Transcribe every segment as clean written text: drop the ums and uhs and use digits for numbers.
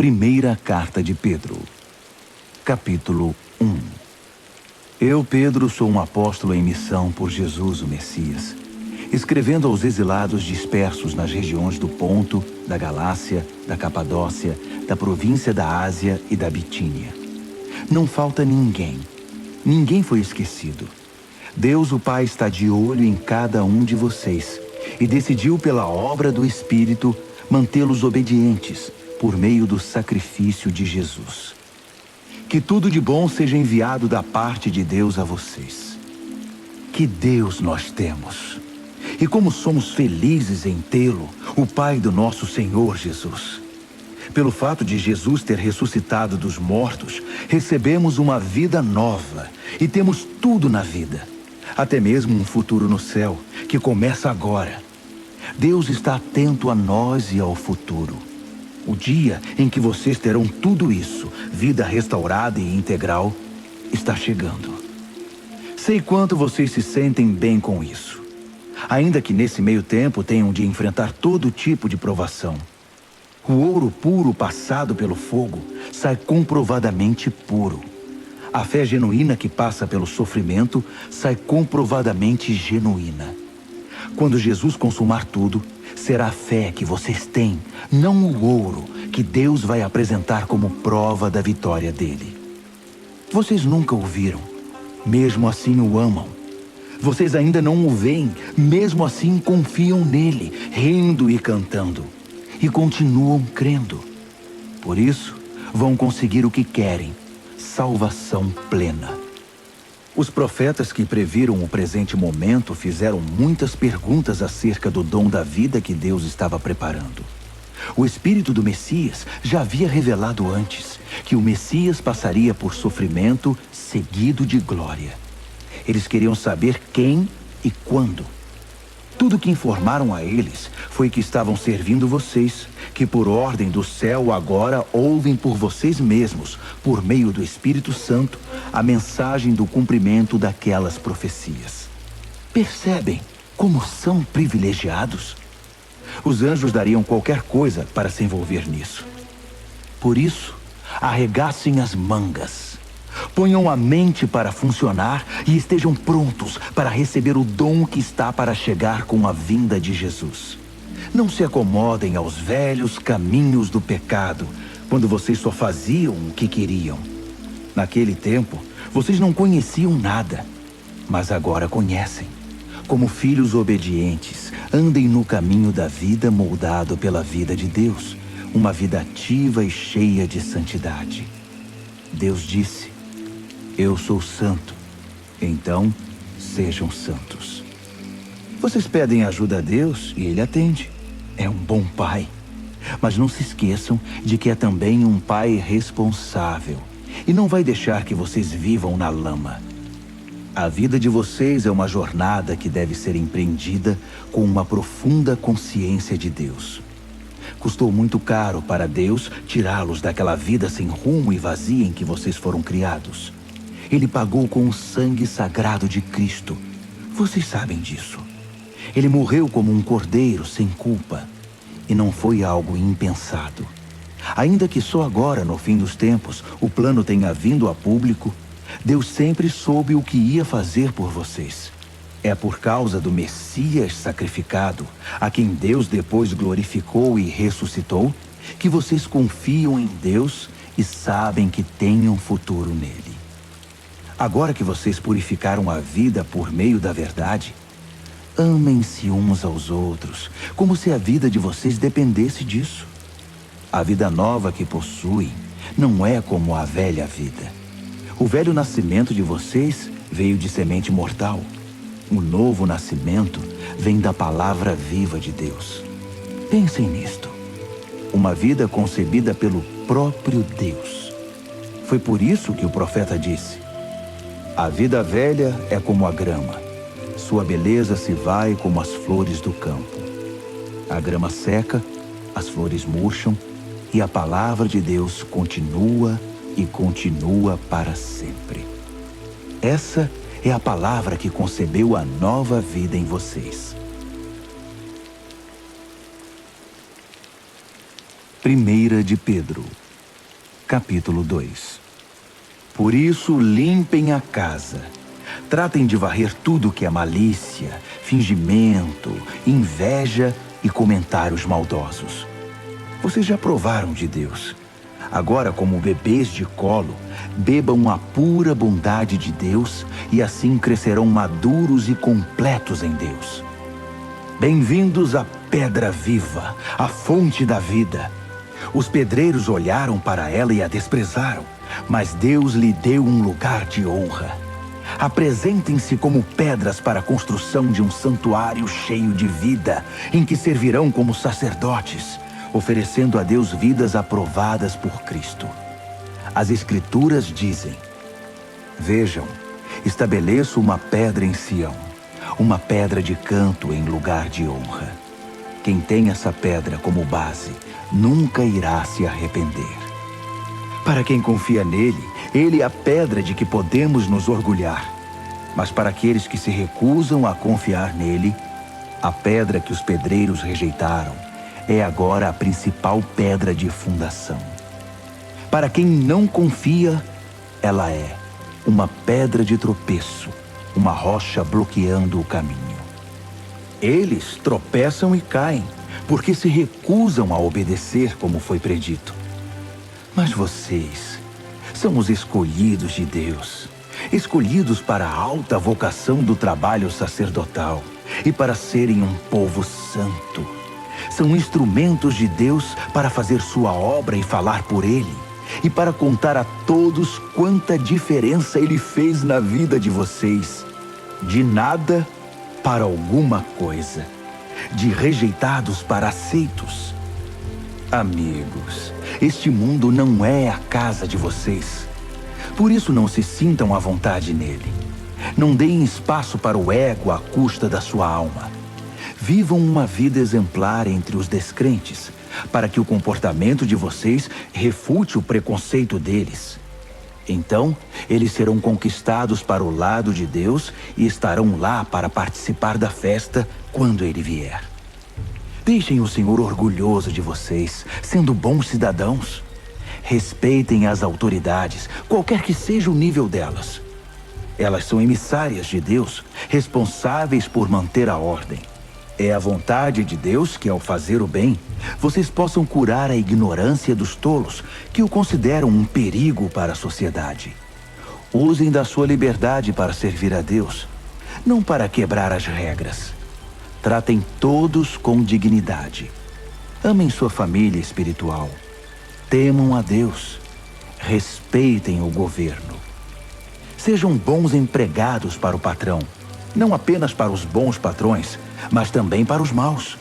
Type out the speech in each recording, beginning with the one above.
Primeira Carta de Pedro, capítulo 1. Eu, Pedro, sou um apóstolo em missão por Jesus, o Messias, escrevendo aos exilados dispersos nas regiões do Ponto, da Galácia, da Capadócia, da província da Ásia e da Bitínia. Não falta ninguém. Ninguém foi esquecido. Deus, o Pai, está de olho em cada um de vocês e decidiu, pela obra do Espírito, mantê-los obedientes por meio do sacrifício de Jesus. Que tudo de bom seja enviado da parte de Deus a vocês. Que Deus nós temos! E como somos felizes em tê-lo, o Pai do nosso Senhor Jesus. Pelo fato de Jesus ter ressuscitado dos mortos, recebemos uma vida nova e temos tudo na vida. Até mesmo um futuro no céu, que começa agora. Deus está atento a nós e ao futuro. O dia em que vocês terão tudo isso, vida restaurada e integral, está chegando. Sei quanto vocês se sentem bem com isso. Ainda que nesse meio tempo tenham de enfrentar todo tipo de provação. O ouro puro passado pelo fogo sai comprovadamente puro. A fé genuína que passa pelo sofrimento sai comprovadamente genuína. Quando Jesus consumar tudo, será a fé que vocês têm, não o ouro, que Deus vai apresentar como prova da vitória dele. Vocês nunca o viram, mesmo assim o amam. Vocês ainda não o veem, mesmo assim confiam nele, rindo e cantando. E continuam crendo. Por isso, vão conseguir o que querem, salvação plena. Os profetas que previram o presente momento fizeram muitas perguntas acerca do dom da vida que Deus estava preparando. O Espírito do Messias já havia revelado antes que o Messias passaria por sofrimento seguido de glória. Eles queriam saber quem e quando. Tudo que informaram a eles foi que estavam servindo vocês, que por ordem do céu agora ouvem por vocês mesmos, por meio do Espírito Santo, a mensagem do cumprimento daquelas profecias. Percebem como são privilegiados? Os anjos dariam qualquer coisa para se envolver nisso. Por isso, arregassem as mangas. Ponham a mente para funcionar e estejam prontos para receber o dom que está para chegar com a vinda de Jesus. Não se acomodem aos velhos caminhos do pecado, quando vocês só faziam o que queriam. Naquele tempo, vocês não conheciam nada, mas agora conhecem. Como filhos obedientes, andem no caminho da vida moldado pela vida de Deus, uma vida ativa e cheia de santidade. Deus disse: eu sou santo, então sejam santos. Vocês pedem ajuda a Deus e Ele atende. É um bom pai. Mas não se esqueçam de que é também um pai responsável e não vai deixar que vocês vivam na lama. A vida de vocês é uma jornada que deve ser empreendida com uma profunda consciência de Deus. Custou muito caro para Deus tirá-los daquela vida sem rumo e vazia em que vocês foram criados. Ele pagou com o sangue sagrado de Cristo. Vocês sabem disso. Ele morreu como um cordeiro sem culpa. E não foi algo impensado. Ainda que só agora, no fim dos tempos, o plano tenha vindo a público, Deus sempre soube o que ia fazer por vocês. É por causa do Messias sacrificado, a quem Deus depois glorificou e ressuscitou, que vocês confiam em Deus e sabem que têm um futuro nele. Agora que vocês purificaram a vida por meio da verdade, amem-se uns aos outros, como se a vida de vocês dependesse disso. A vida nova que possuem não é como a velha vida. O velho nascimento de vocês veio de semente mortal. O novo nascimento vem da palavra viva de Deus. Pensem nisto. Uma vida concebida pelo próprio Deus. Foi por isso que o profeta disse: a vida velha é como a grama. Sua beleza se vai como as flores do campo. A grama seca, as flores murcham, e a palavra de Deus continua e continua para sempre. Essa é a palavra que concebeu a nova vida em vocês. Primeira de Pedro, Capítulo 2. Por isso, limpem a casa. Tratem de varrer tudo que é malícia, fingimento, inveja e comentários maldosos. Vocês já provaram de Deus. Agora, como bebês de colo, bebam a pura bondade de Deus e assim crescerão maduros e completos em Deus. Bem-vindos à pedra viva, à fonte da vida. Os pedreiros olharam para ela e a desprezaram, mas Deus lhe deu um lugar de honra. Apresentem-se como pedras para a construção de um santuário cheio de vida, em que servirão como sacerdotes, oferecendo a Deus vidas aprovadas por Cristo. As Escrituras dizem: Vejam, estabeleço uma pedra em Sião, uma pedra de canto em lugar de honra. Quem tem essa pedra como base nunca irá se arrepender. Para quem confia nele, ele é a pedra de que podemos nos orgulhar. Mas para aqueles que se recusam a confiar nele, a pedra que os pedreiros rejeitaram é agora a principal pedra de fundação. Para quem não confia, ela é uma pedra de tropeço, uma rocha bloqueando o caminho. Eles tropeçam e caem, porque se recusam a obedecer como foi predito. Mas vocês são os escolhidos de Deus, escolhidos para a alta vocação do trabalho sacerdotal e para serem um povo santo. São instrumentos de Deus para fazer sua obra e falar por ele, e para contar a todos quanta diferença ele fez na vida de vocês. De nada para alguma coisa, de rejeitados para aceitos. Amigos, este mundo não é a casa de vocês. Por isso não se sintam à vontade nele. Não deem espaço para o ego à custa da sua alma. Vivam uma vida exemplar entre os descrentes, para que o comportamento de vocês refute o preconceito deles. Então, eles serão conquistados para o lado de Deus e estarão lá para participar da festa quando ele vier. Deixem o Senhor orgulhoso de vocês, sendo bons cidadãos. Respeitem as autoridades, qualquer que seja o nível delas. Elas são emissárias de Deus, responsáveis por manter a ordem. É a vontade de Deus que, ao fazer o bem, vocês possam curar a ignorância dos tolos, que o consideram um perigo para a sociedade. Usem da sua liberdade para servir a Deus, não para quebrar as regras. Tratem todos com dignidade. Amem sua família espiritual. Temam a Deus. Respeitem o governo. Sejam bons empregados para o patrão, não apenas para os bons patrões, mas também para os maus.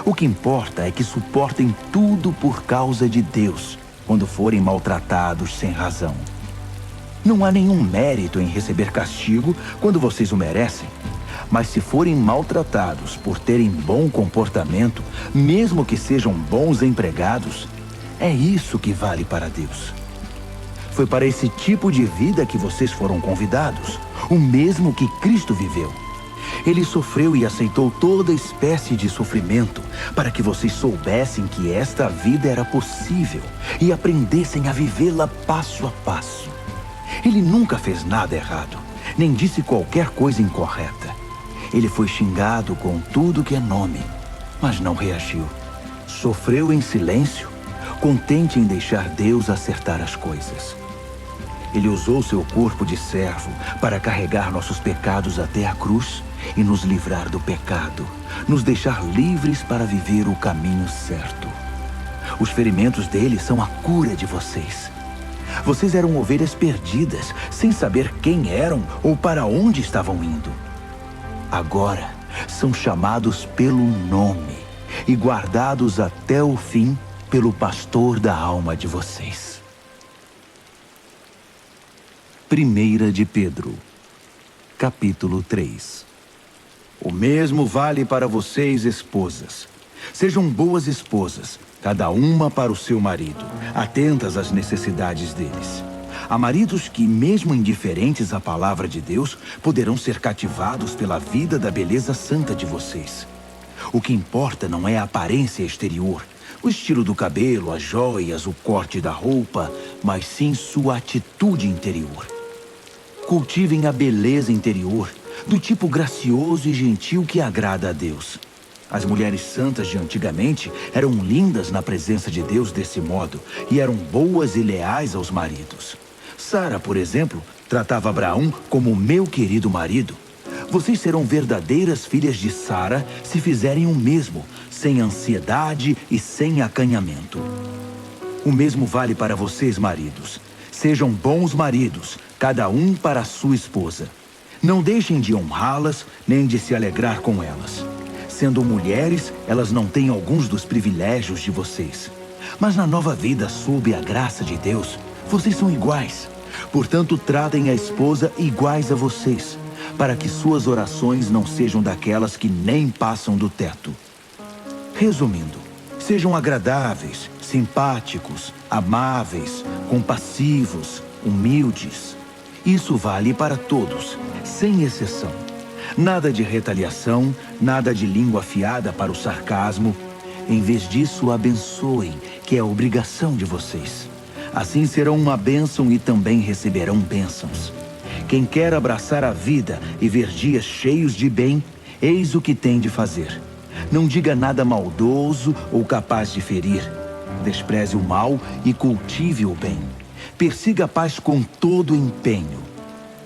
O que importa é que suportem tudo por causa de Deus, quando forem maltratados sem razão. Não há nenhum mérito em receber castigo quando vocês o merecem, mas se forem maltratados por terem bom comportamento, mesmo que sejam bons empregados, é isso que vale para Deus. Foi para esse tipo de vida que vocês foram convidados, o mesmo que Cristo viveu. Ele sofreu e aceitou toda espécie de sofrimento para que vocês soubessem que esta vida era possível e aprendessem a vivê-la passo a passo. Ele nunca fez nada errado, nem disse qualquer coisa incorreta. Ele foi xingado com tudo que é nome, mas não reagiu. Sofreu em silêncio, contente em deixar Deus acertar as coisas. Ele usou seu corpo de servo para carregar nossos pecados até a cruz e nos livrar do pecado, nos deixar livres para viver o caminho certo. Os ferimentos dele são a cura de vocês. Vocês eram ovelhas perdidas, sem saber quem eram ou para onde estavam indo. Agora são chamados pelo nome e guardados até o fim pelo pastor da alma de vocês. 1 de Pedro, capítulo 3. O mesmo vale para vocês, esposas. Sejam boas esposas, cada uma para o seu marido, atentas às necessidades deles. Há maridos que, mesmo indiferentes à palavra de Deus, poderão ser cativados pela vida da beleza santa de vocês. O que importa não é a aparência exterior, o estilo do cabelo, as joias, o corte da roupa, mas sim sua atitude interior. Cultivem a beleza interior, do tipo gracioso e gentil que agrada a Deus. As mulheres santas de antigamente eram lindas na presença de Deus desse modo e eram boas e leais aos maridos. Sara, por exemplo, tratava Abraão como meu querido marido. Vocês serão verdadeiras filhas de Sara se fizerem o mesmo, sem ansiedade e sem acanhamento. O mesmo vale para vocês, maridos. Sejam bons maridos, cada um para a sua esposa. Não deixem de honrá-las, nem de se alegrar com elas. Sendo mulheres, elas não têm alguns dos privilégios de vocês. Mas na nova vida, sob a graça de Deus, vocês são iguais. Portanto, tratem a esposa iguais a vocês, para que suas orações não sejam daquelas que nem passam do teto. Resumindo, sejam agradáveis, simpáticos, amáveis, compassivos, humildes. Isso vale para todos, sem exceção. Nada de retaliação, nada de língua afiada para o sarcasmo. Em vez disso, abençoem, que é a obrigação de vocês. Assim serão uma bênção e também receberão bênçãos. Quem quer abraçar a vida e ver dias cheios de bem, eis o que tem de fazer. Não diga nada maldoso ou capaz de ferir. Despreze o mal e cultive o bem. Persiga a paz com todo empenho.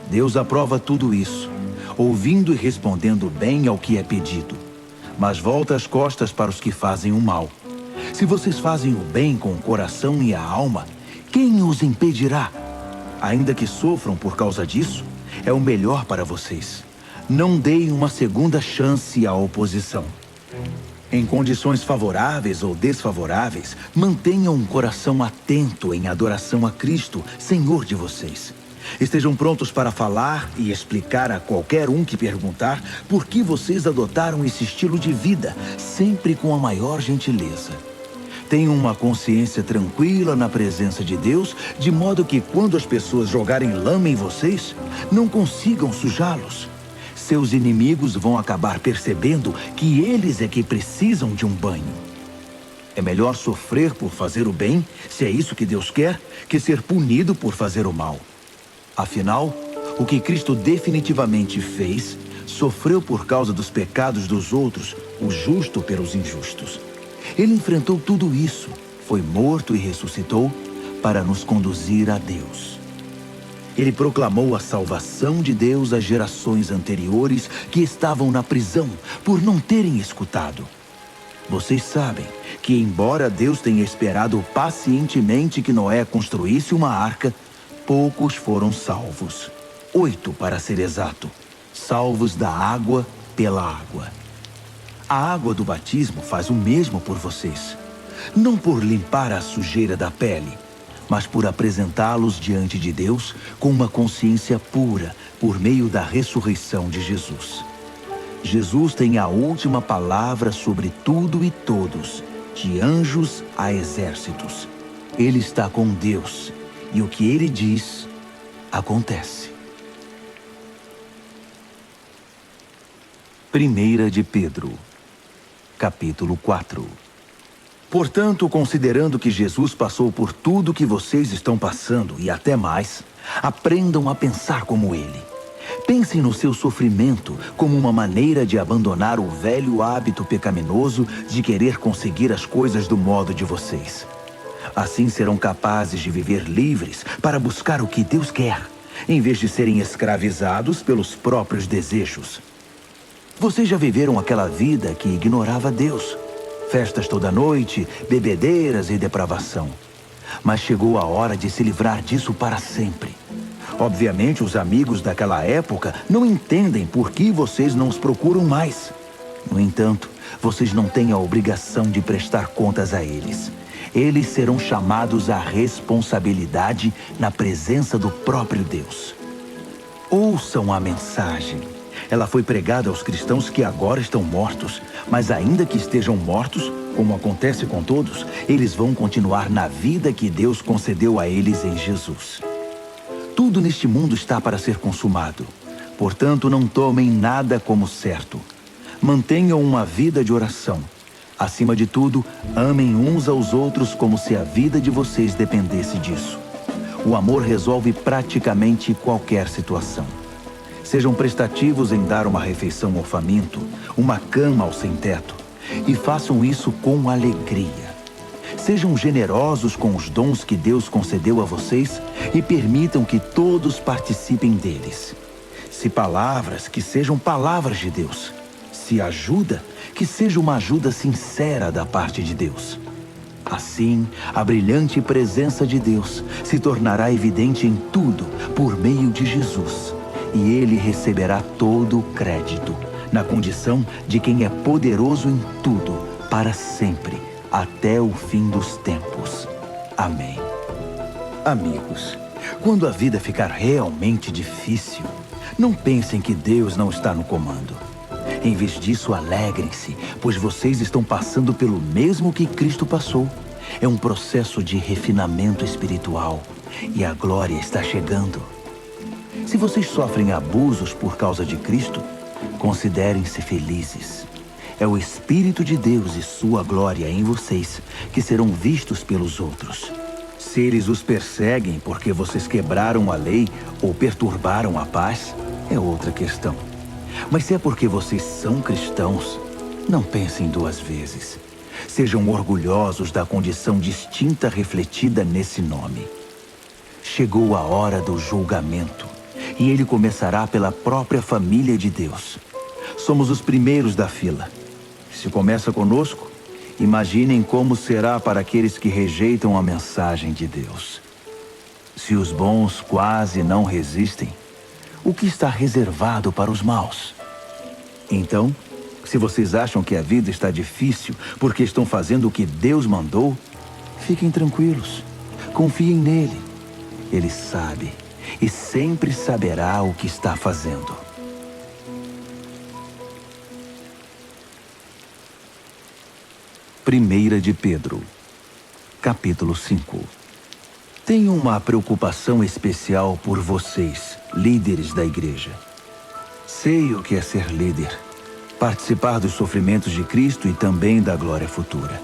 Deus aprova tudo isso, ouvindo e respondendo bem ao que é pedido. Mas volta as costas para os que fazem o mal. Se vocês fazem o bem com o coração e a alma, quem os impedirá? Ainda que sofram por causa disso, é o melhor para vocês. Não deem uma segunda chance à oposição. Em condições favoráveis ou desfavoráveis, mantenham um coração atento em adoração a Cristo, Senhor de vocês. Estejam prontos para falar e explicar a qualquer um que perguntar por que vocês adotaram esse estilo de vida, sempre com a maior gentileza. Tenham uma consciência tranquila na presença de Deus, de modo que quando as pessoas jogarem lama em vocês, não consigam sujá-los. Seus inimigos vão acabar percebendo que eles é que precisam de um banho. É melhor sofrer por fazer o bem, se é isso que Deus quer, que ser punido por fazer o mal. Afinal, o que Cristo definitivamente fez, sofreu por causa dos pecados dos outros, o justo pelos injustos. Ele enfrentou tudo isso, foi morto e ressuscitou para nos conduzir a Deus. Ele proclamou a salvação de Deus às gerações anteriores que estavam na prisão por não terem escutado. Vocês sabem que, embora Deus tenha esperado pacientemente que Noé construísse uma arca, poucos foram salvos. 8, para ser exato, salvos da água pela água. A água do batismo faz o mesmo por vocês. Não por limpar a sujeira da pele, mas por apresentá-los diante de Deus com uma consciência pura por meio da ressurreição de Jesus. Jesus tem a última palavra sobre tudo e todos, de anjos a exércitos. Ele está com Deus e o que ele diz, acontece. 1 de Pedro, capítulo 4. Portanto, considerando que Jesus passou por tudo que vocês estão passando e até mais, aprendam a pensar como ele. Pensem no seu sofrimento como uma maneira de abandonar o velho hábito pecaminoso de querer conseguir as coisas do modo de vocês. Assim serão capazes de viver livres para buscar o que Deus quer, em vez de serem escravizados pelos próprios desejos. Vocês já viveram aquela vida que ignorava Deus. Festas toda noite, bebedeiras e depravação. Mas chegou a hora de se livrar disso para sempre. Obviamente, os amigos daquela época não entendem por que vocês não os procuram mais. No entanto, vocês não têm a obrigação de prestar contas a eles. Eles serão chamados à responsabilidade na presença do próprio Deus. Ouçam a mensagem. Ela foi pregada aos cristãos que agora estão mortos, mas ainda que estejam mortos, como acontece com todos, eles vão continuar na vida que Deus concedeu a eles em Jesus. Tudo neste mundo está para ser consumado. Portanto, não tomem nada como certo. Mantenham uma vida de oração. Acima de tudo, amem uns aos outros como se a vida de vocês dependesse disso. O amor resolve praticamente qualquer situação. Sejam prestativos em dar uma refeição ao faminto, uma cama ao sem-teto, e façam isso com alegria. Sejam generosos com os dons que Deus concedeu a vocês e permitam que todos participem deles. Se palavras, que sejam palavras de Deus. Se ajuda, que seja uma ajuda sincera da parte de Deus. Assim, a brilhante presença de Deus se tornará evidente em tudo por meio de Jesus. E ele receberá todo o crédito, na condição de quem é poderoso em tudo, para sempre, até o fim dos tempos. Amém. Amigos, quando a vida ficar realmente difícil, não pensem que Deus não está no comando. Em vez disso, alegrem-se, pois vocês estão passando pelo mesmo que Cristo passou. É um processo de refinamento espiritual e a glória está chegando. Se vocês sofrem abusos por causa de Cristo, considerem-se felizes. É o Espírito de Deus e sua glória em vocês que serão vistos pelos outros. Se eles os perseguem porque vocês quebraram a lei ou perturbaram a paz, é outra questão. Mas se é porque vocês são cristãos, não pensem duas vezes. Sejam orgulhosos da condição distinta refletida nesse nome. Chegou a hora do julgamento, e ele começará pela própria família de Deus. Somos os primeiros da fila. Se começa conosco, imaginem como será para aqueles que rejeitam a mensagem de Deus. Se os bons quase não resistem, o que está reservado para os maus? Então, se vocês acham que a vida está difícil porque estão fazendo o que Deus mandou, fiquem tranquilos. Confiem nele. Ele sabe e sempre saberá o que está fazendo. Primeira de Pedro, capítulo 5. Tenho uma preocupação especial por vocês, líderes da igreja. Sei o que é ser líder, participar dos sofrimentos de Cristo e também da glória futura.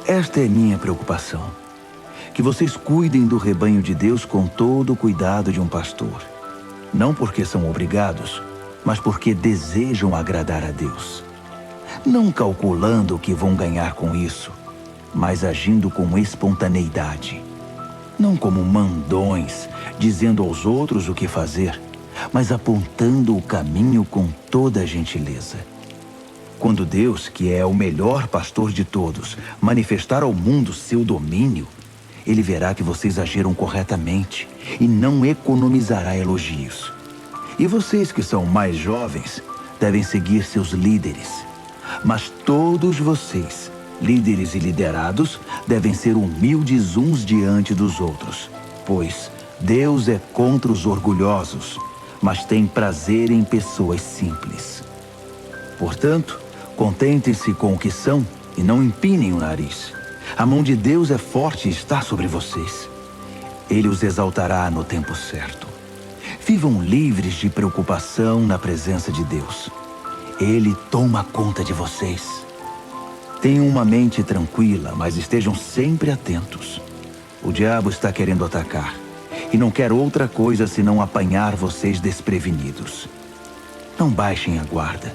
Esta é minha preocupação, que vocês cuidem do rebanho de Deus com todo o cuidado de um pastor. Não porque são obrigados, mas porque desejam agradar a Deus. Não calculando o que vão ganhar com isso, mas agindo com espontaneidade. Não como mandões, dizendo aos outros o que fazer, mas apontando o caminho com toda a gentileza. Quando Deus, que é o melhor pastor de todos, manifestar ao mundo seu domínio, ele verá que vocês agiram corretamente e não economizará elogios. E vocês que são mais jovens devem seguir seus líderes. Mas todos vocês, líderes e liderados, devem ser humildes uns diante dos outros, pois Deus é contra os orgulhosos, mas tem prazer em pessoas simples. Portanto, contentem-se com o que são e não empinem o nariz. A mão de Deus é forte e está sobre vocês. Ele os exaltará no tempo certo. Vivam livres de preocupação na presença de Deus. Ele toma conta de vocês. Tenham uma mente tranquila, mas estejam sempre atentos. O diabo está querendo atacar e não quer outra coisa senão apanhar vocês desprevenidos. Não baixem a guarda.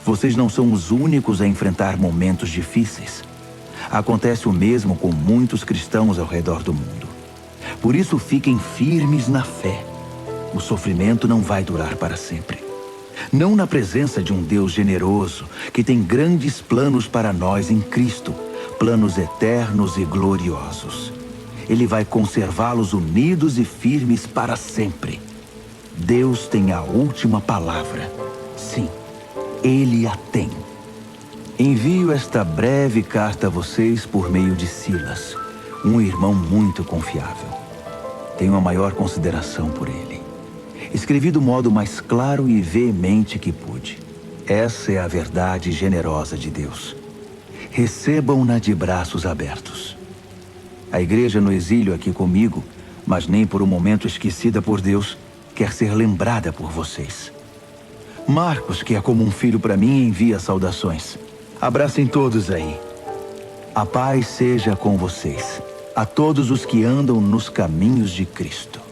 Vocês não são os únicos a enfrentar momentos difíceis. Acontece o mesmo com muitos cristãos ao redor do mundo. Por isso, fiquem firmes na fé. O sofrimento não vai durar para sempre. Não na presença de um Deus generoso, que tem grandes planos para nós em Cristo, planos eternos e gloriosos. Ele vai conservá-los unidos e firmes para sempre. Deus tem a última palavra. Sim, Ele a tem. Envio esta breve carta a vocês por meio de Silas, um irmão muito confiável. Tenho a maior consideração por ele. Escrevi do modo mais claro e veemente que pude. Essa é a verdade generosa de Deus. Recebam-na de braços abertos. A igreja no exílio aqui comigo, mas nem por um momento esquecida por Deus, quer ser lembrada por vocês. Marcos, que é como um filho para mim, envia saudações. Abracem todos aí. A paz seja com vocês. A todos os que andam nos caminhos de Cristo.